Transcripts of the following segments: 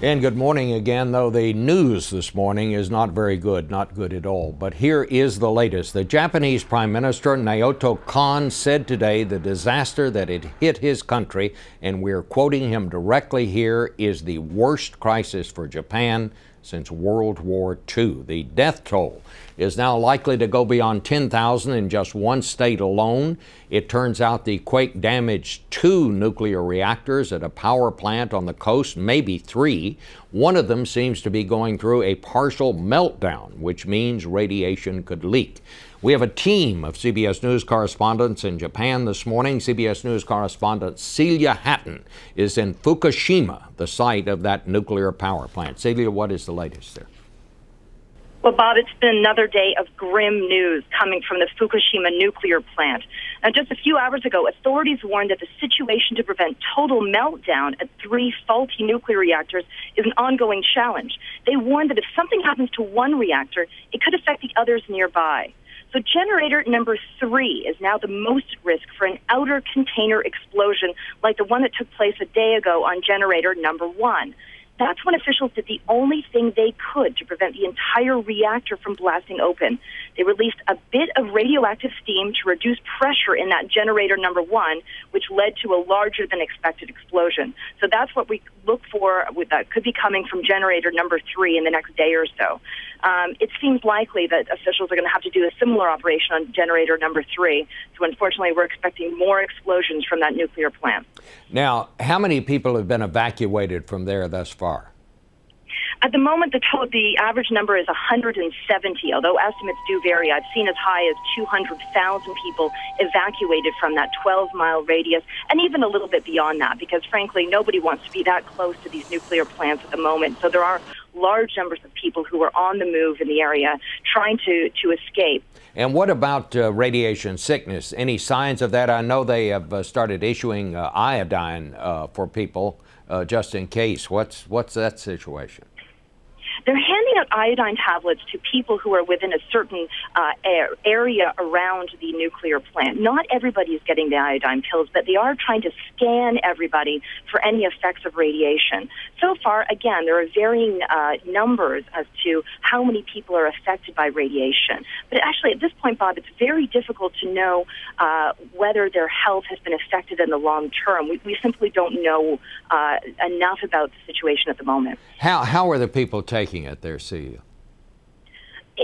And good morning again, though the news this morning is not very good, not good at all. But here is the latest. The Japanese Prime Minister Naoto Kan said today the disaster that had hit his country, and we're quoting him directly here, is the worst crisis for Japan since World War II. The death toll is now likely to go beyond 10,000 in just one state alone. It turns out the quake damaged 2 nuclear reactors at a power plant on the coast, maybe 3. One of them seems to be going through a partial meltdown, which means radiation could leak. We have a team of CBS News correspondents in Japan this morning. CBS News correspondent Celia Hatton is in Fukushima, the site of that nuclear power plant. Celia, what is the latest there? Well, Bob, it's been another day of grim news coming from the Fukushima nuclear plant. Now, just a few hours ago, authorities warned that the situation to prevent total meltdown at 3 faulty nuclear reactors is an ongoing challenge. They warned that if something happens to one reactor, it could affect the others nearby. So generator number 3 is now the most at risk for an outer container explosion like the one that took place a day ago on generator number 1. That's when officials did the only thing they could to prevent the entire reactor from blasting open. They released a bit of radioactive steam to reduce pressure in that generator number 1, which led to a larger than expected explosion. So that's what we look for that could be coming from generator number 3 in the next day or so. It seems likely that officials are going to have to do a similar operation on generator number 3. So unfortunately, we're expecting more explosions from that nuclear plant. Now, how many people have been evacuated from there thus far? At the moment, the average number is 170, although estimates do vary. I've seen as high as 200,000 people evacuated from that 12-mile radius, and even a little bit beyond that, because, frankly, nobody wants to be that close to these nuclear plants at the moment. So there are large numbers of people who are on the move in the area trying to escape. And what about radiation sickness? Any signs of that? I know they have started issuing iodine for people just in case. What's that situation? They're handing out iodine tablets to people who are within a certain area around the nuclear plant. Not everybody is getting the iodine pills, but they are trying to scan everybody for any effects of radiation. So far, again, there are varying numbers as to how many people are affected by radiation. But actually, at this point, Bob, it's very difficult to know whether their health has been affected in the long term. We simply don't know enough about the situation at the moment. How are the people taking it there, Celia?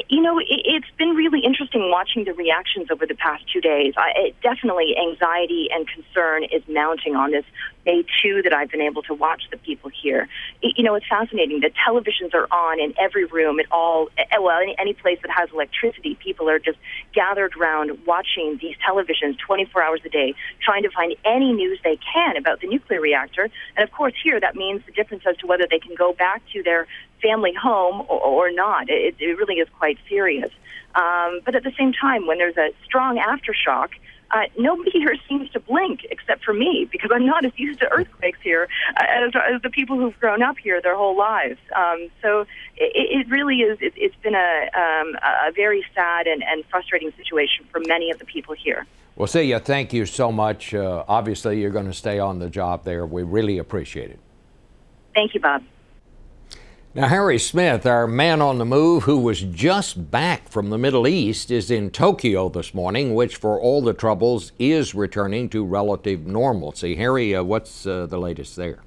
You know, it's been really interesting watching the reactions over the past 2 days. Definitely anxiety and concern is mounting on this day 2 that I've been able to watch the people here. You know, it's fascinating. The televisions are on in every room any place that has electricity. People are just gathered around watching these televisions 24 hours a day, trying to find any news they can about the nuclear reactor. And of course, here that means the difference as to whether they can go back to their family home or not. It really is quite serious. But at the same time, when there's a strong aftershock, nobody here seems to blink except for me, because I'm not as used to earthquakes here as the people who've grown up here their whole lives. So it really is. It's been a very sad and frustrating situation for many of the people here. Well, Celia, thank you so much. Obviously, you're going to stay on the job there. We really appreciate it. Thank you, Bob. Now, Harry Smith, our man on the move who was just back from the Middle East, is in Tokyo this morning, which, for all the troubles, is returning to relative normalcy. Harry, what's the latest there?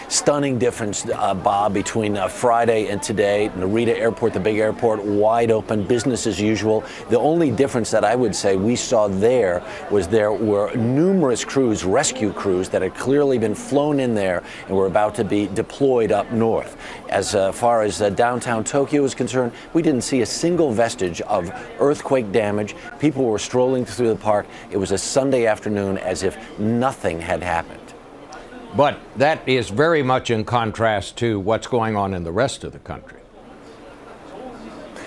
Stunning difference, Bob, between Friday and today. Narita Airport, the big airport, wide open, business as usual. The only difference that I would say we saw there were numerous crews, rescue crews, that had clearly been flown in there and were about to be deployed up north. As far as downtown Tokyo is concerned, we didn't see a single vestige of earthquake damage. People were strolling through the park. It was a Sunday afternoon as if nothing had happened. But that is very much in contrast to what's going on in the rest of the country.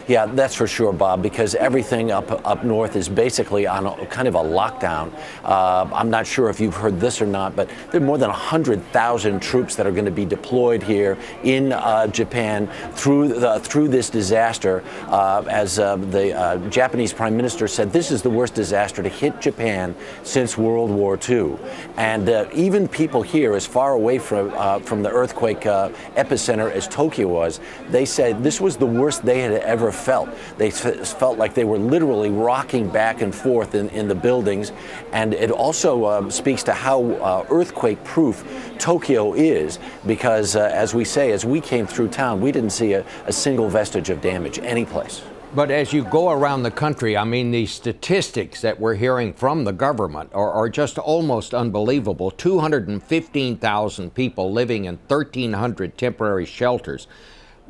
Yeah, that's for sure, Bob, because everything up north is basically on kind of a lockdown. I'm not sure if you've heard this or not, but there are more than 100,000 troops that are going to be deployed here in Japan through this disaster. As the Japanese Prime Minister said, this is the worst disaster to hit Japan since World War II. And even people here, as far away from the earthquake epicenter as Tokyo was, they said this was the worst they had ever felt. They felt like they were literally rocking back and forth in the buildings, and it also speaks to how earthquake-proof Tokyo is, because as we say, as we came through town, we didn't see a single vestige of damage anyplace. But as you go around the country, I mean, the statistics that we're hearing from the government are just almost unbelievable. 215,000 people living in 1,300 temporary shelters.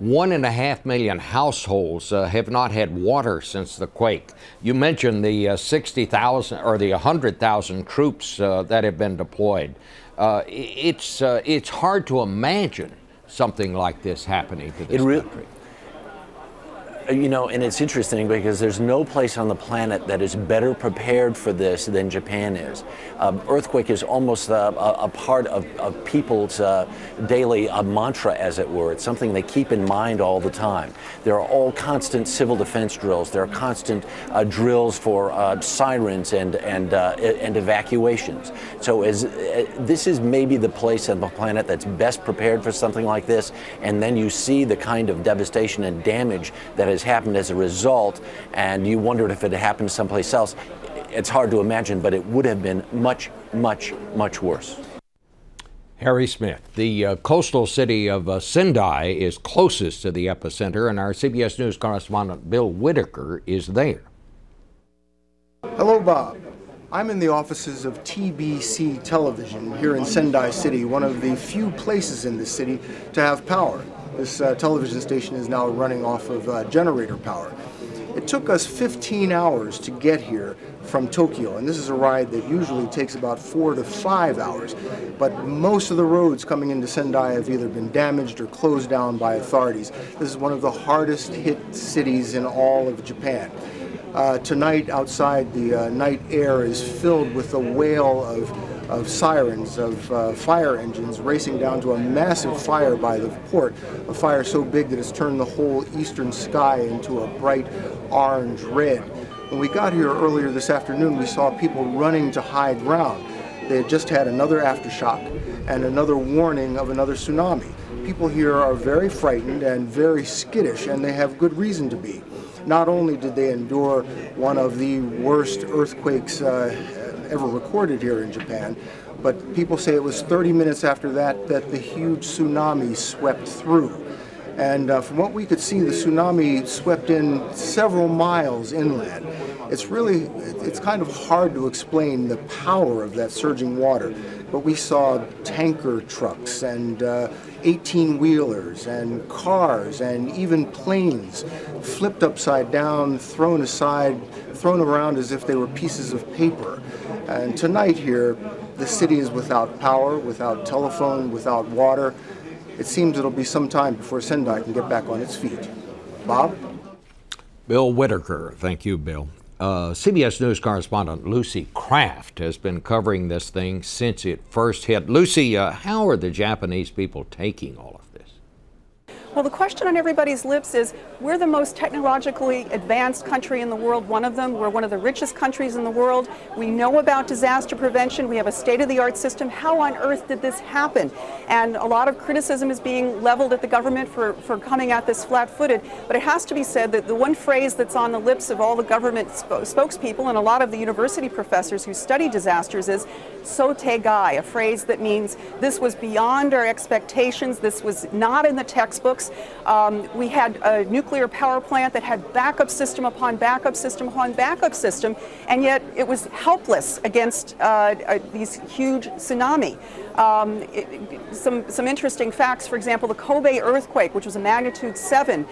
1.5 million households have not had water since the quake. You mentioned the 60,000 or the 100,000 troops that have been deployed. It's hard to imagine something like this happening to this country. You know, and it's interesting because there's no place on the planet that is better prepared for this than Japan is. Earthquake is almost a part of people's daily mantra, as it were. It's something they keep in mind all the time. There are all constant civil defense drills. There are constant drills for sirens and evacuations. So this is maybe the place on the planet that's best prepared for something like this, and then you see the kind of devastation and damage that has happened as a result, and you wondered if it had happened someplace else. It's hard to imagine, but it would have been much, much, much worse. Harry Smith, the coastal city of Sendai is closest to the epicenter, and our CBS News correspondent Bill Whitaker is there. Hello, Bob. I'm in the offices of TBC Television here in Sendai City, one of the few places in the city to have power. This television station is now running off of generator power. It took us 15 hours to get here from Tokyo, and this is a ride that usually takes about 4 to 5 hours. But most of the roads coming into Sendai have either been damaged or closed down by authorities. This is one of the hardest hit cities in all of Japan. Tonight outside, the night air is filled with a wail of sirens, of fire engines racing down to a massive fire by the port, a fire so big that it's turned the whole eastern sky into a bright orange red. When we got here earlier this afternoon, we saw people running to high ground. They had just had another aftershock and another warning of another tsunami. People here are very frightened and very skittish, and they have good reason to be. Not only did they endure one of the worst earthquakes ever recorded here in Japan, but people say it was 30 minutes after that that the huge tsunami swept through. And from what we could see, the tsunami swept in several miles inland. It's kind of hard to explain the power of that surging water, but we saw tanker trucks and 18-wheelers and cars and even planes flipped upside down, thrown around as if they were pieces of paper. And tonight here, the city is without power, without telephone, without water. It seems it'll be some time before Sendai can get back on its feet. Bob? Bill Whitaker. Thank you, Bill. CBS News correspondent Lucy Kraft has been covering this thing since it first hit. Lucy, how are the Japanese people taking all of this? Well, the question on everybody's lips is, we're the most technologically advanced country in the world, one of them. We're one of the richest countries in the world. We know about disaster prevention. We have a state-of-the-art system. How on earth did this happen? And a lot of criticism is being leveled at the government for coming at this flat-footed. But it has to be said that the one phrase that's on the lips of all the government spokespeople and a lot of the university professors who study disasters is sotegai, a phrase that means this was beyond our expectations. This was not in the textbooks. We had a nuclear power plant that had backup system upon backup system upon backup system, and yet it was helpless against these huge tsunami. Some interesting facts, for example, the Kobe earthquake, which was a magnitude 7,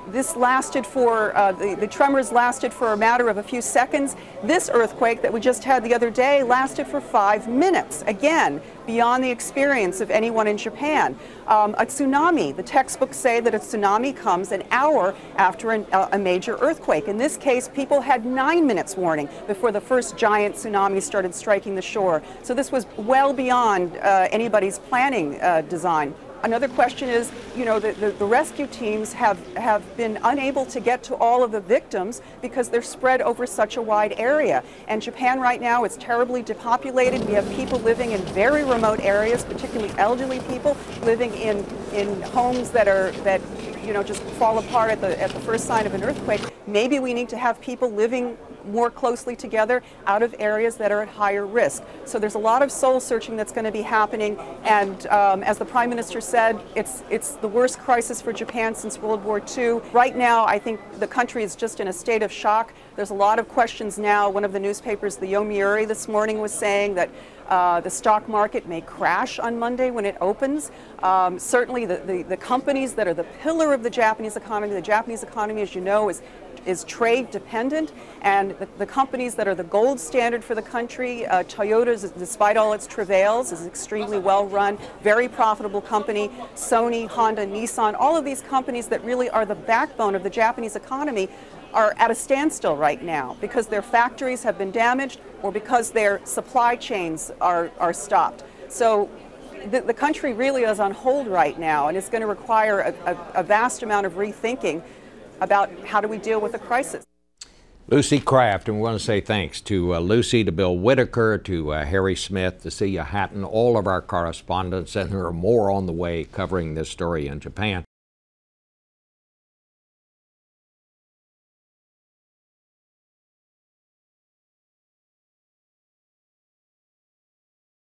this lasted for, the tremors lasted for a matter of a few seconds. This earthquake that we just had the other day lasted for 5 minutes. Again, beyond the experience of anyone in Japan. A tsunami, the textbooks say that a tsunami comes an hour after a major earthquake. In this case, people had 9 minutes warning before the first giant tsunami started striking the shore. So this was well beyond anybody's planning design. Another question is, you know, the rescue teams have been unable to get to all of the victims because they're spread over such a wide area. And Japan right now is terribly depopulated. We have people living in very remote areas, particularly elderly people living in homes that you know, just fall apart at the first sign of an earthquake. Maybe we need to have people living more closely together out of areas that are at higher risk. So there's a lot of soul searching that's going to be happening, and as the Prime Minister said, it's the worst crisis for Japan since World War II. Right now, I think the country is just in a state of shock. There's a lot of questions now. One of the newspapers, the Yomiuri, this morning was saying that the stock market may crash on Monday when it opens. Certainly the companies that are the pillar of the Japanese economy, as you know, is trade dependent, and the companies that are the gold standard for the country, Toyota, despite all its travails, is extremely well run, very profitable company. Sony, Honda, Nissan, all of these companies that really are the backbone of the Japanese economy are at a standstill right now because their factories have been damaged or because their supply chains are stopped. So the country really is on hold right now, and it's going to require a vast amount of rethinking about how do we deal with the crisis. Lucy Kraft, and we want to say thanks to Lucy, to Bill Whitaker, to Harry Smith, to Celia Hatton, all of our correspondents, and there are more on the way covering this story in Japan.